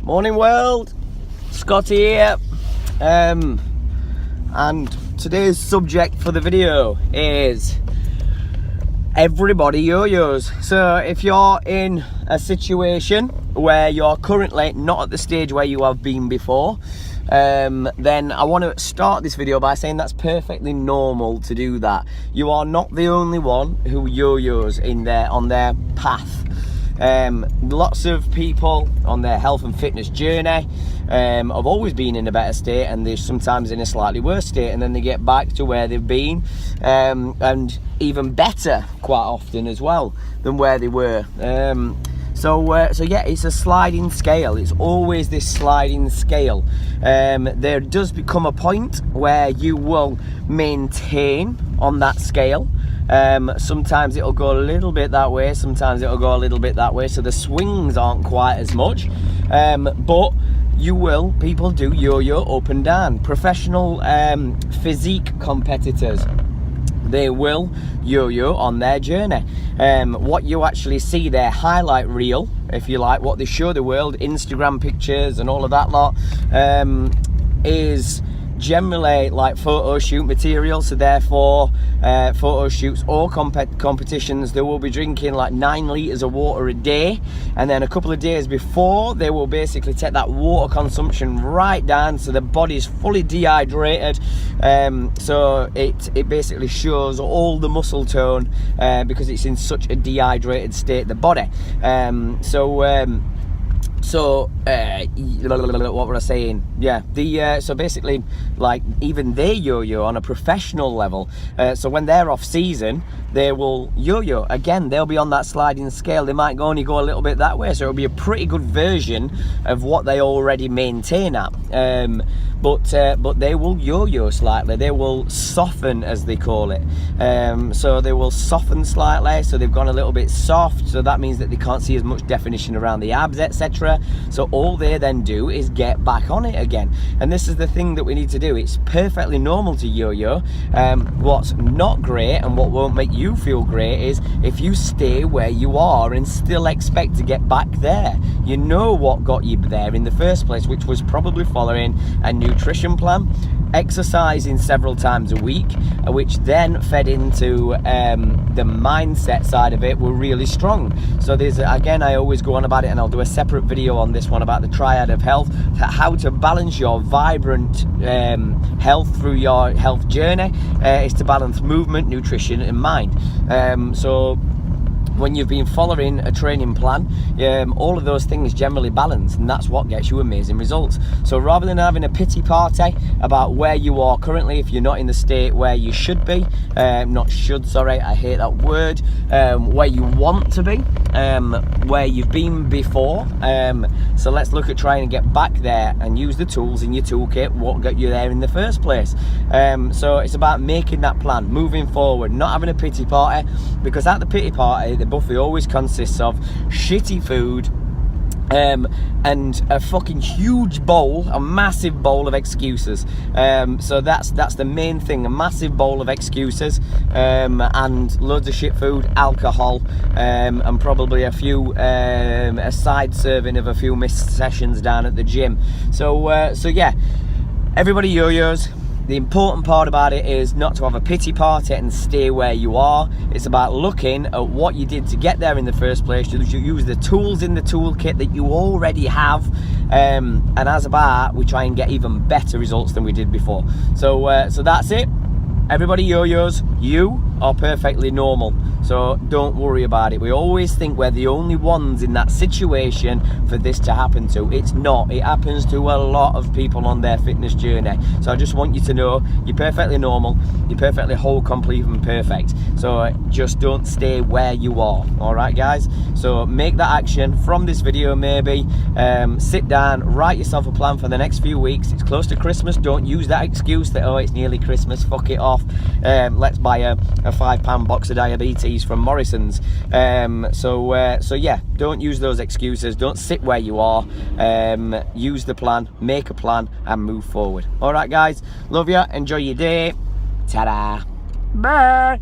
Morning world, Scotty here, and today's subject for the video is everybody yo-yos. So if you're in a situation where you're currently not at the stage where you have been before, then I want to start this video by saying that's perfectly normal to do that. You are not the only one who yo-yos on their path. Lots of people on their health and fitness journey have always been in a better state, and they're sometimes in a slightly worse state, and then they get back to where they've been, and even better quite often as well than where they were. So yeah, it's a sliding scale. It's always this sliding scale. There does become a point where you will maintain on that scale. Sometimes it'll go a little bit that way, sometimes it'll go a little bit that way, so the swings aren't quite as much, but people do yo-yo up and down. Professional physique competitors, they will yo-yo on their journey. What you actually see, their highlight reel, if you like, what they show the world, Instagram pictures and all of that lot, is generally like photo shoot material. So therefore photo shoots or competitions, they will be drinking like 9 litres of water a day, and then a couple of days before they will basically take that water consumption right down so the body's fully dehydrated. So it basically shows all the muscle tone because it's in such a dehydrated state, the body. So what were I saying? Yeah, so basically, like, even they yo-yo on a professional level. So when they're off season, they will yo-yo again. They'll be on that sliding scale. They might only go a little bit that way, so it'll be a pretty good version of what they already maintain at. But they will yo-yo slightly. They will soften, as they call it. So they will soften slightly. So they've gone a little bit soft. So that means that they can't see as much definition around the abs, etc. So all they then do is get back on it again. And this is the thing that we need to do. It's perfectly normal to yo-yo. What's not great and what won't make you feel great is if you stay where you are and still expect to get back there. You know what got you there in the first place, which was probably following a nutrition plan, exercising several times a week, which then fed into the mindset side of it were really strong. So there's, again, I always go on about it, and I'll do a separate video on this one about the triad of health, how to balance your vibrant health through your health journey, is to balance movement, nutrition and mind. So when you've been following a training plan, all of those things generally balance, and that's what gets you amazing results. So rather than having a pity party about where you are currently, if you're not in the state where you should be, not should, sorry, I hate that word, where you want to be, where you've been before, so let's look at trying to get back there and use the tools in your toolkit, what got you there in the first place. So it's about making that plan, moving forward, not having a pity party, because at the pity party, the buffet always consists of shitty food, and a fucking huge bowl, a massive bowl of excuses. So that's the main thing, a massive bowl of excuses, and loads of shit food, alcohol, and probably a side serving of a few missed sessions down at the gym. So yeah, everybody yo-yos. The important part about it is not to have a pity party and stay where you are. It's about looking at what you did to get there in the first place. You use the tools in the toolkit that you already have, and as a bar, we try and get even better results than we did before. So that's it. Everybody yo-yos. You are perfectly normal, so don't worry about it. We always think we're the only ones in that situation for this to happen to. It's not. It happens to a lot of people on their fitness journey. So I just want you to know you're perfectly normal, you're perfectly whole, complete and perfect. So just don't stay where you are. Alright guys, so make that action from this video. Maybe sit down, write yourself a plan for the next few weeks. It's close to Christmas. Don't use that excuse that, oh, it's nearly Christmas, fuck it off, let's buy a £5 box of diabetes from Morrison's. So yeah, don't use those excuses. Don't sit where you are. Use the plan, make a plan and move forward. Alright guys, love you, enjoy your day. Ta-da. Bye.